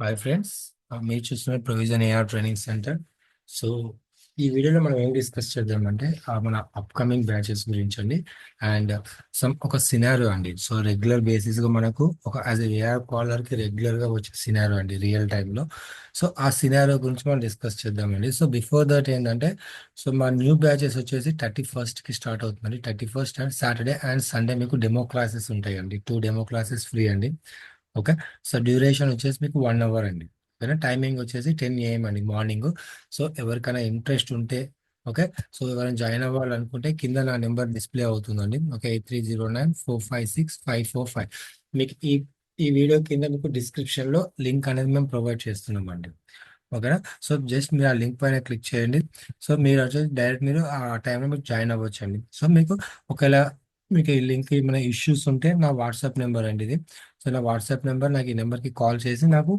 Hi friends, మీరు చూస్తున్న provision AR training centre. So ఈ వీడియోలో మనం ఏం డిస్కస్ చేద్దామంటే మన అప్కమింగ్ బ్యాచెస్ గురించి అండి. అండ్ ఒక సినారో అండి. సో రెగ్యులర్ బేసిస్గా మనకు ఒక యాజ్ ఏఆర్ కాలర్కి రెగ్యులర్గా వచ్చే సినారో అండి రియల్ టైంలో. సో ఆ సినారో గురించి మనం డిస్కస్ చేద్దామండి. సో బిఫోర్ దట్ ఏంటంటే, సో మా న్యూ బ్యాచెస్ వచ్చేసి 31st స్టార్ట్ అవుతుందండి. 31st and Saturday and Sunday మీకు డెమో క్లాసెస్ ఉంటాయండి. 2 డెమో క్లాసెస్ ఫ్రీ అండి. ఓకే. సో డ్యూరేషన్ వచ్చేసి మీకు 1 అవర్ అండి. ఓకేనా. టైమింగ్ వచ్చేసి 10 AM అండి మార్నింగ్. సో ఎవరికైనా ఇంట్రెస్ట్ ఉంటే, ఓకే, సో ఎవరైనా జాయిన్ అవ్వాలనుకుంటే కింద నా నెంబర్ డిస్ప్లే అవుతుందండి. ఓకే, 8309456545. మీకు ఈ వీడియో కింద మీకు డిస్క్రిప్షన్లో లింక్ అనేది మేము ప్రొవైడ్ చేస్తున్నామండి. ఓకేనా. సో జస్ట్ మీరు ఆ లింక్ పైన క్లిక్ చేయండి. సో మీరు వచ్చేసి డైరెక్ట్ మీరు ఆ టైంలో మీరు జాయిన్ అవ్వచ్చండి. సో మీకు ఒకవేళ మీకు ఈ లింక్ ఏమైనా ఇష్యూస్ ఉంటే నా వాట్సాప్ నెంబర్ అండి ఇది. సో నా వాట్సాప్ నెంబర్, నాకు ఈ నెంబర్కి కాల్ చేసి నాకు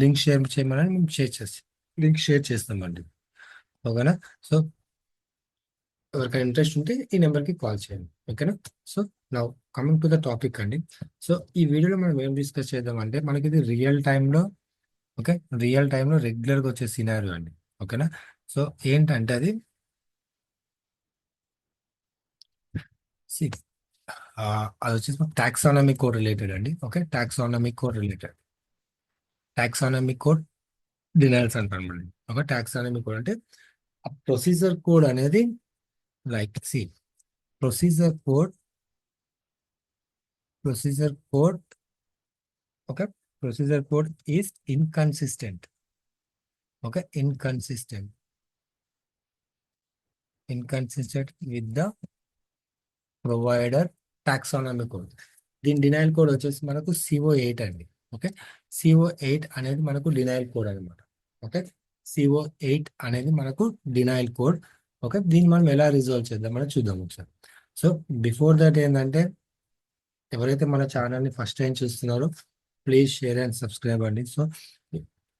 లింక్ షేర్ చేయమని మేము లింక్ షేర్ చేస్తామండి. ఓకేనా. సో ఎవరికైనా ఇంట్రెస్ట్ ఉంటే ఈ నెంబర్కి కాల్ చేయండి. ఓకేనా. సో నా కమింగ్ టు ద టాపిక్ అండి. సో ఈ వీడియోలో మనం ఏం డిస్కస్ చేద్దామంటే, మనకి ఇది రియల్ టైంలో, ఓకే, రియల్ టైంలో రెగ్యులర్గా వచ్చే సినారియో అండి. ఓకేనా. సో ఏంటంటే అది సిక్స్ అది వచ్చేసి టాక్సానమీ కోడ్ రిలేటెడ్ అండి. Okay, taxonomy code related. Taxonomy code denials అంటారు. ఒక టాక్సానమీ కోడ్ అంటే ఆ ప్రొసీజర్ కోడ్ అనేది, like C procedure code procedure code okay, procedure code is inconsistent. Okay, inconsistent with the provider taxonomy code. దీని denial code వచ్చేసి మనకు CO8 అండి. Okay, CO8 అనేది మనకు డినైల్ కోడ్ అనమాట. ఓకే, CO8 అనేది మనకు డినైల్ కోడ్. ఓకే, దీన్ని మనం ఎలా రిజాల్వ్ చేద్దామని చూద్దాం ఒకసారి. సో బిఫోర్ దట్ ఏంటంటే, ఎవరైతే మన ఛానల్ని ఫస్ట్ టైం చూస్తున్నారో ప్లీజ్ షేర్ అండ్ సబ్స్క్రైబ్ అండి. సో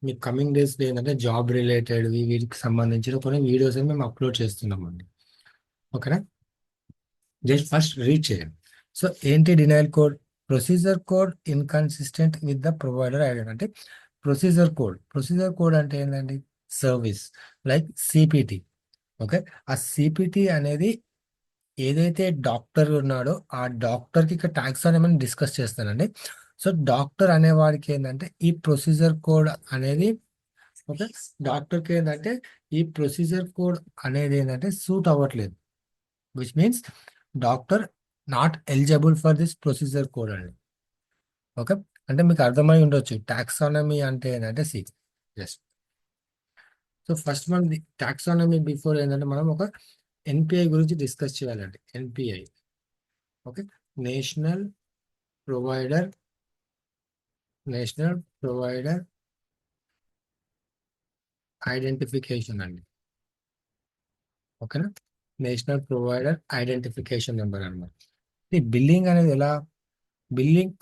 మీ కమింగ్ డేస్లో ఏంటంటే జాబ్ రిలేటెడ్ వీటికి సంబంధించిన కొన్ని వీడియోస్ అని మేము అప్లోడ్ చేస్తున్నామండి. ఓకేనా. జస్ట్ ఫస్ట్ రీడ్ చేయండి. సో ఏంటి denial code? Procedure code inconsistent with the provider identity. అంటే ప్రొసీజర్ కోడ్ అంటే ఏంటండి? Service like CPT. ఓకే, ఆ సిపిటి అనేది ఏదైతే డాక్టర్ ఉన్నాడో ఆ డాక్టర్కి ఇక్కడ ట్యాక్స్ అనేమని డిస్కస్ చేస్తానండి. సో డాక్టర్ అనేవాడికి ఏంటంటే ఈ ప్రొసీజర్ కోడ్ అనేది, ఓకే, డాక్టర్కి ఏంటంటే ఈ ప్రొసీజర్ కోడ్ అనేది ఏంటంటే సూట్ అవ్వట్లేదు. Which means doctor not eligible for this procedure code అండి. ఓకే, అంటే మీకు అర్థమై ఉండొచ్చు టాక్సానమీ అంటే ఏంటంటే జస్ట్. సో ఫస్ట్ మనం టాక్సానమీ బిఫోర్ ఏంటంటే మనం ఒక ఎన్పిఐ గురించి డిస్కస్ చేయాలండి. NPI, okay, national provider national provider identification అండి. ఓకేనా, నేషనల్ ప్రొవైడర్ ఐడెంటిఫికేషన్ నెంబర్ అన్నమాట. ఈ బిల్లింగ్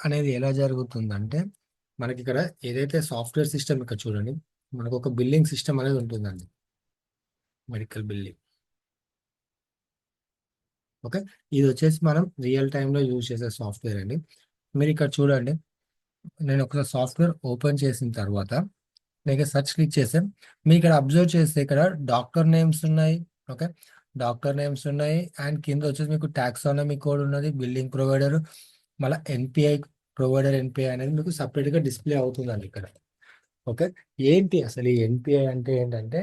అనేది ఎలా జరుగుతుందంటే, మనకి ఇక్కడ ఏదైతే సాఫ్ట్వేర్ సిస్టమ్ ఇక్కడ చూడండి, మనకు ఒక బిల్లింగ్ సిస్టమ్ అనేది ఉంటుందండి. Medical billing. ఓకే, ఇది వచ్చేసి మనం రియల్ టైంలో యూజ్ చేసే సాఫ్ట్వేర్ అండి. మీరు ఇక్కడ చూడండి, నేను ఒక సాఫ్ట్వేర్ ఓపెన్ చేసిన తర్వాత నేను సెర్చ్ క్లిక్ చేసాను. మీరు ఇక్కడ అబ్జర్వ్ చేస్తే ఇక్కడ డాక్టర్ నేమ్స్ ఉన్నాయి. ఓకే, డాక్టర్ నేమ్స్ ఉన్నాయి. అండ్ కింద వచ్చేసి మీకు టాక్సానమీ కోడ్ ఉన్నది, బిల్డింగ్ ప్రొవైడర్, మళ్ళీ ఎన్పిఐ, ప్రొవైడర్ ఎన్పిఐ అనేది మీకు సపరేట్గా డిస్ప్లే అవుతుందండి ఇక్కడ. ఓకే, ఏంటి అసలు ఈ ఎన్పిఐ అంటే ఏంటంటే,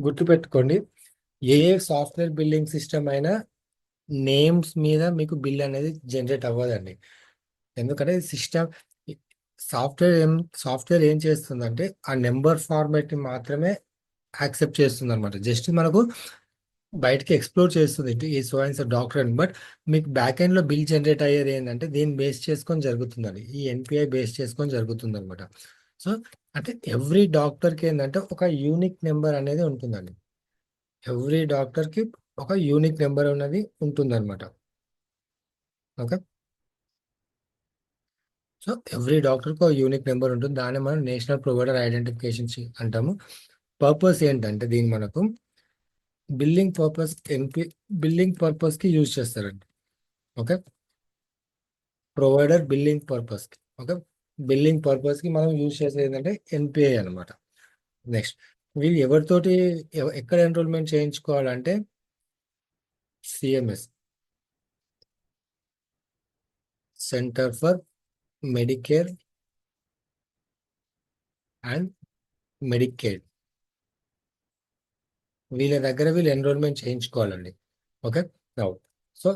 గుర్తుపెట్టుకోండి, ఏ సాఫ్ట్వేర్ బిల్లింగ్ సిస్టమ్ అయినా నేమ్స్ మీద మీకు బిల్ అనేది జనరేట్ అవ్వదండి. ఎందుకంటే సిస్టమ్ సాఫ్ట్వేర్ ఏం చేస్తుందంటే ఆ నెంబర్ ఫార్మాట్ ని మాత్రమే యాక్సెప్ట్ చేస్తుంది అనమాట. జస్ట్ మనకు బయటకి ఎక్స్ప్లోర్ చేస్తుంది ఈ సో అండ్ సో డాక్టర్ అని. బట్ మీకు బ్యాక్ ఎండ్ లో బిల్ జనరేట్ అయ్యేది ఏంటంటే దీన్ని బేస్ చేసుకొని జరుగుతుందండి. ఈ ఎన్పిఐ బేస్ చేసుకొని జరుగుతుంది అనమాట. సో అంటే ఎవ్రీ డాక్టర్ కి ఏంటంటే ఒక యూనిక్ నెంబర్ అనేది ఉంటుందండి. ఎవ్రీ డాక్టర్ కి ఒక యూనిక్ నెంబర్ అనేది ఉంటుంది అనమాట. ఓకే, సో ఎవ్రీ డాక్టర్కి ఒక యూనిక్ నెంబర్ ఉంటుంది. దాన్ని మనం నేషనల్ ప్రొవైడర్ ఐడెంటిఫికేషన్ అంటాము. పర్పస్ ఏంటంటే దీన్ని మనకు బిల్లింగ్ పర్పస్ బిల్లింగ్ పర్పస్ కి యూజ్ చేస్తారండి. ఓకే, ప్రొవైడర్ బిల్లింగ్ పర్పస్ కి. ఓకే, బిల్లింగ్ పర్పస్కి మనం యూజ్ చేసేది ఏంటంటే ఎన్పిఐ అనమాట. నెక్స్ట్, వీళ్ళు ఎవరితోటి ఎక్కడ ఎన్రోల్మెంట్ చేయించుకోవాలంటే CMS, centre for Medicare and Medicaid, వీళ్ళ దగ్గర వీళ్ళు ఎన్రోల్మెంట్ చేయించుకోవాలండి. ఓకే. నౌ, సో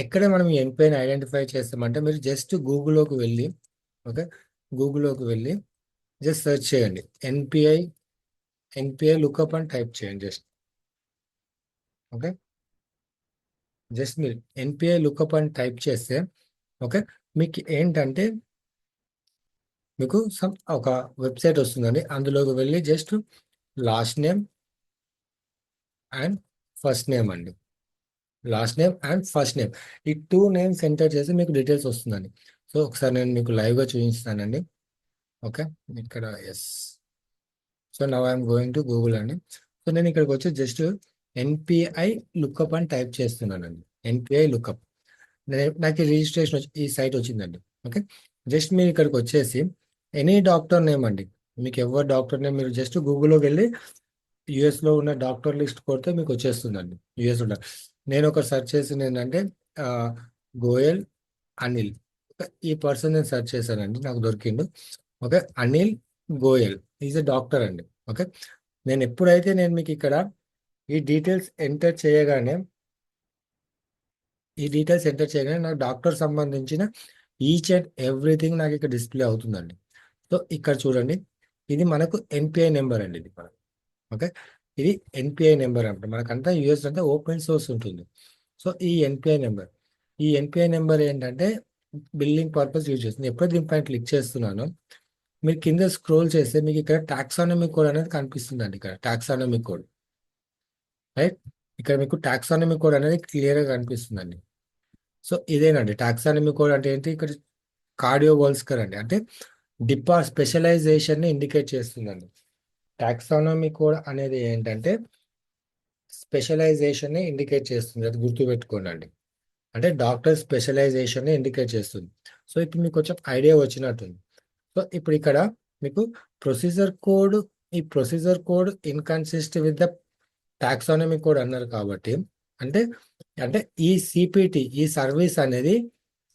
ఎక్కడ మనం ఈ ఎన్పిఐని ఐడెంటిఫై చేస్తామంటే మీరు జస్ట్ గూగుల్లోకి వెళ్ళి, ఓకే, గూగుల్లోకి వెళ్ళి జస్ట్ సెర్చ్ చేయండి ఎన్పిఐ, ఎన్పిఐ లుకప్ అని టైప్ చేయండి జస్ట్. ఓకే, జస్ట్ మీరు ఎన్పిఐ లుకప్ అని టైప్ చేస్తే, ఓకే, మీకు ఏంటంటే మీకు ఒక వెబ్సైట్ వస్తుందండి. అందులోకి వెళ్ళి just last name and first name అండి, last name and first name, ఈ టూ నేమ్స్ ఎంటర్ చేసి మీకు డీటెయిల్స్ వస్తుందండి. సో ఒకసారి నేను మీకు లైవ్గా చూపిస్తానండి. ఓకే, ఇక్కడ yes. So now I'm going to Google అండి. సో నేను ఇక్కడికి వచ్చి జస్ట్ ఎన్పిఐ లుకప్ అని టైప్ చేస్తున్నానండి. ఎన్పిఐ లుకప్, నాకు రిజిస్ట్రేషన్ ఈ సైట్ వచ్చిందండి. ఓకే, జస్ట్ మీరు ఇక్కడికి వచ్చేసి ఎనీ డాక్టర్ నేమ్ అండి, మీకు ఎవరు డాక్టర్ నేమ్ మీరు జస్ట్ గూగుల్లోకి వెళ్ళి యుఎస్లో ఉన్న డాక్టర్ లిస్ట్ కొడితే మీకు వచ్చేస్తుందండి. యుఎస్ ఉన్న నేను ఒక సెర్చ్ చేసింది ఏంటంటే ఆ, గోయల్ అనిల్, ఈ పర్సన్ నేను సెర్చ్ చేశానండి, నాకు దొరికిండు. Okay, Anil Goyal is a doctor అండి. ఓకే, నేను ఎప్పుడైతే నేను మీకు ఇక్కడ ఈ డీటెయిల్స్ ఎంటర్ చేయగానే, ఈ డీటెయిల్స్ ఎంటర్ చేయగానే నాకు డాక్టర్ సంబంధించిన ఈచ్ అండ్ ఎవ్రీథింగ్ నాకు ఇక్కడ డిస్ప్లే అవుతుందండి. సో ఇక్కడ చూడండి, ఇది మనకు ఎన్పిఐ నెంబర్ అండి, ఇది మనకు. ఓకే, ఇది ఎన్పిఐ నెంబర్ అంటే మనకంతా యూఎస్ అంటే ఓపెన్ సోర్స్ ఉంటుంది. సో ఈ ఎన్పిఐ నెంబర్ ఏంటంటే బిల్లింగ్ పర్పస్ యూజ్ చేస్తుంది. ఎప్పుడైతే దీనిపైన క్లిక్ చేస్తున్నానో మీరు కింద స్క్రోల్ చేస్తే మీకు ఇక్కడ టాక్సానమీ కోడ్ అనేది కనిపిస్తుందండి. ఇక్కడ టాక్సానమీ కోడ్, రైట్, ఇక్కడ మీకు టాక్సానమీ కోడ్ అనేది క్లియర్గా కనిపిస్తుందండి. సో ఇదేనండి టాక్సానమీ కోడ్ అంటే ఏంటి, ఇక్కడ కార్డియోవాస్కులర్ అండి, అంటే స్పెషలైజేషన్ని ఇండికేట్ చేస్తుందండి. టాక్సానమీ కోడ్ అనేది ఏంటంటే స్పెషలైజేషన్ని ఇండికేట్ చేస్తుంది, అది గుర్తుపెట్టుకోండి అండి. అంటే డాక్టర్ స్పెషలైజేషన్ని ఇండికేట్ చేస్తుంది. సో ఇప్పుడు మీకు కొంచెం ఐడియా వచ్చినట్టుంది. సో ఇప్పుడు ఇక్కడ మీకు ప్రొసీజర్ కోడ్, ఈ procedure code inconsistent with the taxonomy code అన్నారు కాబట్టి, అంటే అంటే ఈ సిపిటి, ఈ సర్వీస్ అనేది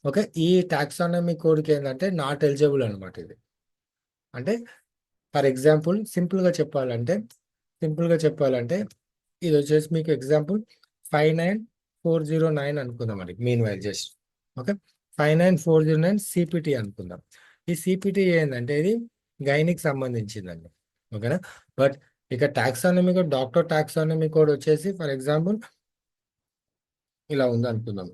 ఓకే ఈ టాక్సానమీ కోడ్కి ఏంటంటే నాట్ ఎలిజిబుల్ అనమాట ఇది. అంటే ఫర్ ఎగ్జాంపుల్ సింపుల్గా చెప్పాలంటే ఇది వచ్చేసి మీకు ఎగ్జాంపుల్ 59409 అనుకుందాం అండి. Mean while just okay 59409 CPT అనుకుందాం. ఈ సిపిటి ఏంటంటే ఇది గైనిక్ సంబంధించిందండి. ఓకేనా, బట్ ఇక taxonomy code, doctor taxonomy code వచ్చేసి ఫర్ ఎగ్జాంపుల్ ఇలా ఉంది అనుకుందాం.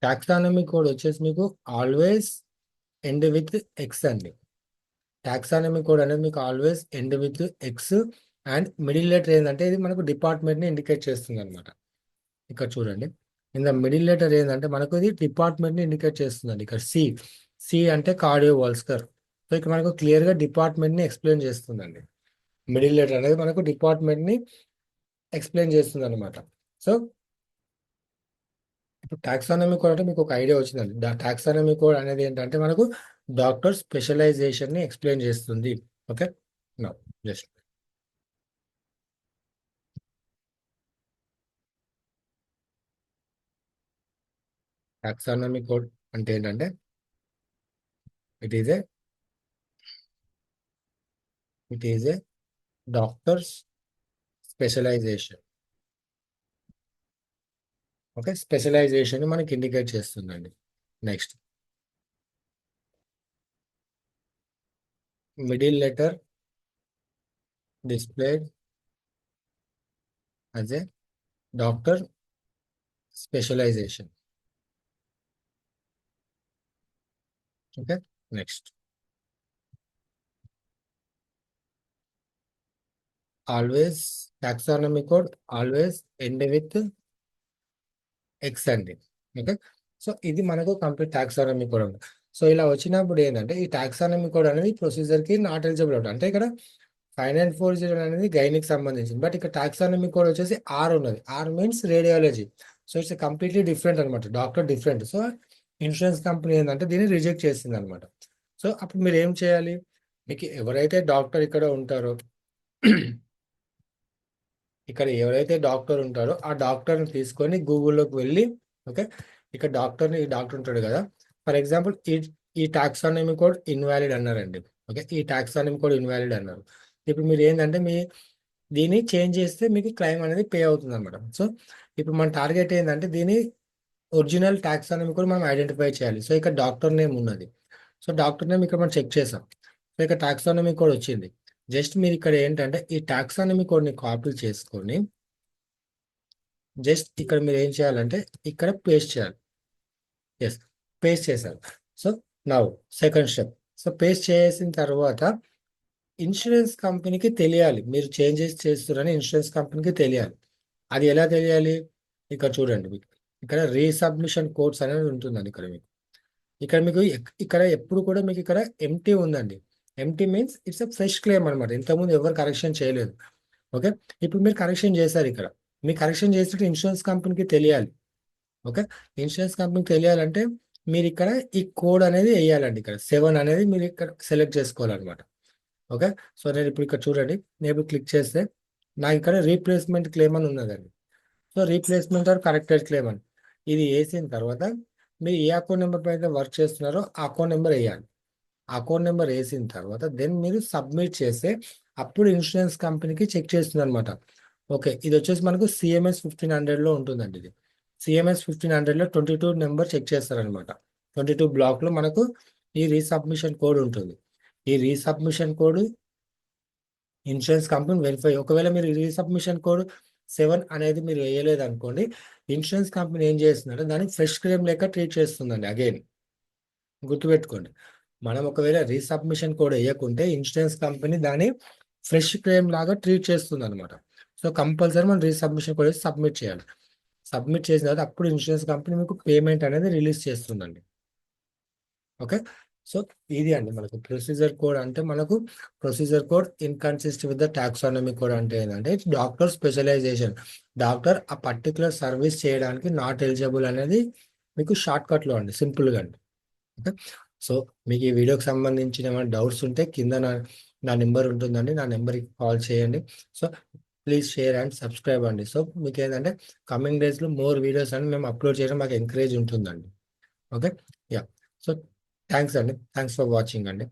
టాక్సానమీ కోడ్ వచ్చేసి మీకు ఆల్వేస్ ఎండ్ విత్ ఎక్స్ అండి. టాక్సానమీ కోడ్ అనేది మీకు always end with X and middle letter ఏంటంటే ఇది మనకు డిపార్ట్మెంట్ని ఇండికేట్ చేస్తుంది అనమాట. ఇక్కడ చూడండి, ఇన్ ద మిడిల్ లెటర్ ఏంటంటే మనకు ఇది డిపార్ట్మెంట్ని ఇండికేట్ చేస్తుందండి. ఇక్కడ సి, సి అంటే కార్డియోవాస్కులర్. సో ఇక్కడ మనకు క్లియర్గా డిపార్ట్మెంట్ని ఎక్స్ప్లెయిన్ చేస్తుందండి. మిడిల్ లెటర్ అనేది మనకు డిపార్ట్మెంట్ని ఎక్స్ప్లెయిన్ చేస్తుంది అనమాట. సో ఇప్పుడు టాక్సానమీ కోడ్ అంటే మీకు ఒక ఐడియా వచ్చిందండి. టాక్సానమీ కోడ్ అనేది ఏంటంటే మనకు డాక్టర్ స్పెషలైజేషన్ని ఎక్స్ప్లెయిన్ చేస్తుంది. Okay, no just taxonomy code అంటే ఏంటంటే it is a it is a doctor's specialization. Okay, specialization మనకి ఇండికేట్ చేస్తుందండి. Next, middle letter displayed as a doctor specialization. Okay, next, always taxonomy code always end with X అండి. Okay, so ఇది మనకు complete taxonomy code ఉంది. So ఇలా వచ్చినప్పుడు ఏంటంటే ఈ టాక్సానమీ కోడ్ అనేది ప్రొసీజర్కి నాట్ ఎలిజిబుల్ అవుతుంది. అంటే ఇక్కడ 5940 అనేది గైనిక్ సంబంధించింది, బట్ ఇక్కడ టాక్సానమీ కోడ్ వచ్చేసి ఆర్ ఉన్నది. R means radiology. So it's completely different అనమాట, doctor different. So insurance company ఏంటంటే దీన్ని రిజెక్ట్ చేసింది అనమాట. సో అప్పుడు మీరు ఏం చేయాలి, మీకు ఎవరైతే డాక్టర్ ఇక్కడ ఉంటారో ఇక్కడ ఎవరైతే డాక్టర్ ఉంటారో ఆ డాక్టర్ని తీసుకొని గూగుల్లోకి వెళ్ళి, ఓకే, ఇక్కడ ఈ డాక్టర్ ఉంటాడు కదా, ఫర్ ఎగ్జాంపుల్ ఈ టాక్సానమీ కోడ్ ఇన్వాలిడ్ అన్నారండి. ఓకే, ఈ టాక్సానమీ కోడ్ ఇన్వాలిడ్ అన్నారు. ఇప్పుడు మీరు ఏంటంటే దీన్ని చేంజ్ చేస్తే మీకు క్లైమ్ అనేది పే అవుతుంది అనమాట. సో ఇప్పుడు మన టార్గెట్ ఏంటంటే దీని ఒరిజినల్ టాక్సానమీ కూడా మనం ఐడెంటిఫై చేయాలి. సో ఇక్కడ డాక్టర్ నేమ్ ఉన్నది. సో డాక్టర్ నేమ్ ఇక్కడ మనం చెక్ చేసాం. సో ఇక్కడ టాక్సానమీ కోడ్ వచ్చింది. జస్ట్ మీరు ఇక్కడ ఏంటంటే ఈ టాక్సానమీ కోడ్ని కాపీ చేసుకొని జస్ట్ ఇక్కడ మీరు ఏం చేయాలంటే ఇక్కడ పేస్ట్ చేయాలి. ఎస్, పేస్ట్ చేశారు. So now second step. So paste చేసిన తర్వాత ఇన్సూరెన్స్ కంపెనీకి తెలియాలి మీరు చేంజెస్ చేస్తున్నారని ఇన్సూరెన్స్ కంపెనీకి తెలియాలి. అది ఎలా తెలియాలి, ఇక్కడ చూడండి, మీకు ఇక్కడ రీసబ్మిషన్ కోడ్స్ అనేది ఉంటుందండి. ఇక్కడ ఎప్పుడు కూడా మీకు ఇక్కడ ఎంటీ ఉందండి. Empty means it's a fresh claim అనమాట, ఇంతకుముందు ఎవరు కరెక్షన్ చేయలేదు. ఓకే, ఇప్పుడు మీరు కరెక్షన్ చేశారు. ఇక్కడ మీరు కరెక్షన్ చేసినట్టు ఇన్సూరెన్స్ కంపెనీకి తెలియాలి. ఓకే, ఇన్సూరెన్స్ కంపెనీకి తెలియాలంటే మీరు ఇక్కడ ఈ కోడ్ అనేది వేయాలండి. ఇక్కడ 7 అనేది మీరు ఇక్కడ సెలెక్ట్ చేసుకోవాలన్నమాట. ఓకే, సో నేను ఇప్పుడు ఇక్కడ చూడండి, నేను ఇప్పుడు క్లిక్ చేస్తే నాకు ఇక్కడ రీప్లేస్మెంట్ క్లెయిమ్ అని ఉన్నదండి. So replacement or corrected claim అని ఇది వేసిన తర్వాత మీరు ఏ అకౌంట్ నెంబర్ పైన వర్క్ చేస్తున్నారో ఆ అకౌంట్ నెంబర్ వేయాలి. అకౌంట్ నెంబర్ వేసిన తర్వాత దెన్ మీరు సబ్మిట్ చేస్తే అప్పుడు ఇన్సూరెన్స్ కంపెనీకి చెక్ చేస్తుంది అనమాట. ఓకే, ఇది వచ్చేసి మనకు సిఎంఎస్ 1500లో ఉంటుందండి. ఇది సిఎంఎస్ 1500లో 22 నెంబర్ చెక్ చేస్తారనమాట. 22 బ్లాక్లో మనకు ఈ రీసబ్మిషన్ కోడ్ ఉంటుంది. ఈ resubmission code insurance company verify. ఒకవేళ మీరు రీసబ్మిషన్ కోడ్ 7 అనేది మీరు వేయలేదు అనుకోండి, ఇన్సూరెన్స్ కంపెనీ ఏం చేస్తుందంటే దాన్ని ఫ్రెష్ క్లెయిమ్ లెక్క ట్రీట్ చేస్తుందండి. అగైన్ గుర్తుపెట్టుకోండి, మనం ఒకవేళ రీసబ్మిషన్ కోడ్ వేయకుంటే ఇన్సూరెన్స్ కంపెనీ దాన్ని ఫ్రెష్ క్లెయిమ్ లాగా ట్రీట్ చేస్తుంది అనమాట. సో కంపల్సరీ మనం రీసబ్మిషన్ కోడ్ సబ్మిట్ చేయాలి. సబ్మిట్ చేసిన తర్వాత అప్పుడు ఇన్సూరెన్స్ కంపెనీ మీకు పేమెంట్ అనేది రిలీజ్ చేస్తుందండి. ఓకే, సో ఇది అండి మనకు ప్రొసీజర్ కోడ్. అంటే మనకు procedure code inconsistent with the taxonomy code అంటే ఏంటంటే డాక్టర్ స్పెషలైజేషన్, డాక్టర్ ఆ పర్టికులర్ సర్వీస్ చేయడానికి నాట్ ఎలిజిబుల్ అనేది మీకు షార్ట్ కట్లో అండి, సింపుల్గా అండి. ఓకే, సో మీకు ఈ వీడియోకి సంబంధించిన ఏమైనా డౌట్స్ ఉంటే కింద నా నెంబర్ ఉంటుందండి, నా నెంబర్కి కాల్ చేయండి. So please share and subscribe అండి. సో మీకు ఏంటంటే కమింగ్ డేస్లో మోర్ వీడియోస్ అని మేము అప్లోడ్ చేయడం మాకు ఎంకరేజ్ ఉంటుందండి. ఓకే, యా, సో థ్యాంక్స్ అండి, థ్యాంక్స్ ఫర్ వాచింగ్ అండి.